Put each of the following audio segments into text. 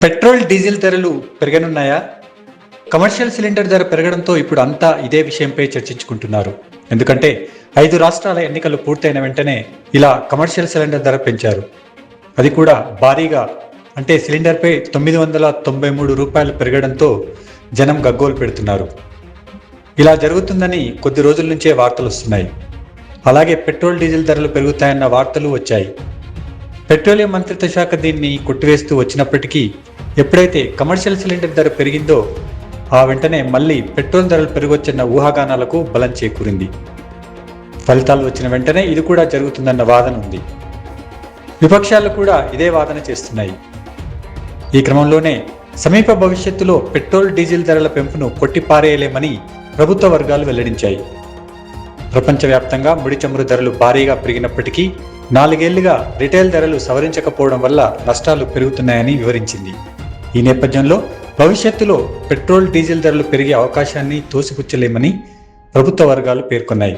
Petrol diesel ధరలు పెరగనున్నాయా? Commercial cylinder ధర పెరగడంతో ఇప్పుడు అంతా ఇదే విషయంపై చర్చించుకుంటున్నారు. ఎందుకంటే 5 రాష్ట్రాల ఎన్నికలు పూర్తయిన వెంటనే ఇలా కమర్షియల్ సిలిండర్ ధర పెంచారు. అది కూడా భారీగా, అంటే సిలిండర్పై 993 రూపాయలు పెరగడంతో జనం గగ్గోలు పెడుతున్నారు. ఇలా జరుగుతుందని కొద్ది రోజుల నుంచే వార్తలు వస్తున్నాయి. అలాగే పెట్రోల్ డీజిల్ ధరలు పెరుగుతాయన్న వార్తలు వచ్చాయి. పెట్రోలియం మంత్రిత్వ శాఖ దీన్ని కొట్టివేస్తూ వచ్చినప్పటికీ ఎప్పుడైతే కమర్షియల్ సిలిండర్ ధర పెరిగిందో ఆ వెంటనే మళ్ళీ పెట్రోల్ ధరలు పెరగొచ్చన్న ఊహాగానాలకు బలం చేకూరింది. ఫలితాలు వచ్చిన వెంటనే ఇది కూడా జరుగుతుందన్న వాదన ఉంది. విపక్షాలు కూడా ఇదే వాదన చేస్తున్నాయి. ఈ క్రమంలోనే సమీప భవిష్యత్తులో పెట్రోల్ డీజిల్ ధరల పెంపును కొట్టిపారేయలేమని ప్రభుత్వ వర్గాలు వెల్లడించాయి. ప్రపంచవ్యాప్తంగా ముడి చమురు ధరలు భారీగా పెరిగినప్పటికీ 4 ఏళ్లుగా రిటైల్ ధరలు సవరించకపోవడం వల్ల నష్టాలు పెరుగుతున్నాయని వివరించింది. ఈ నేపథ్యంలో భవిష్యత్తులో పెట్రోల్ డీజిల్ ధరలు పెరిగే అవకాశాన్ని తోసిపుచ్చలేమని ప్రభుత్వ వర్గాలు పేర్కొన్నాయి.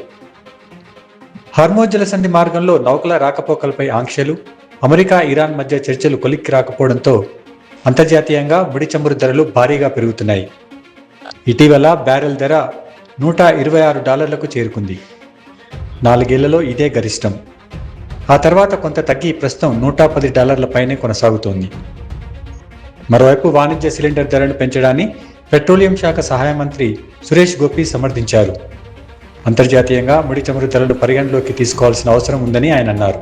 హార్మోజ్ జలసంధి మార్గంలో నౌకల రాకపోకలపై ఆంక్షలు, అమెరికా ఇరాన్ మధ్య చర్చలు కొలిక్కి రాకపోవడంతో అంతర్జాతీయంగా ముడి చమురు ధరలు భారీగా పెరుగుతున్నాయి. ఇటీవల బ్యారెల్ ధర $126కు చేరుకుంది. 4 ఏళ్లలో ఇదే గరిష్టం. ఆ తర్వాత కొంత తగ్గి ప్రస్తుతం $110 పైనే కొనసాగుతోంది. మరోవైపు వాణిజ్య సిలిండర్ ధరను పెంచడాన్ని పెట్రోలియం శాఖ సహాయ మంత్రి సురేష్ గోపి సమర్థించారు. అంతర్జాతీయంగా ముడి చమురు ధరలు పరిగణలోకి తీసుకోవాల్సిన అవసరం ఉందని ఆయన అన్నారు.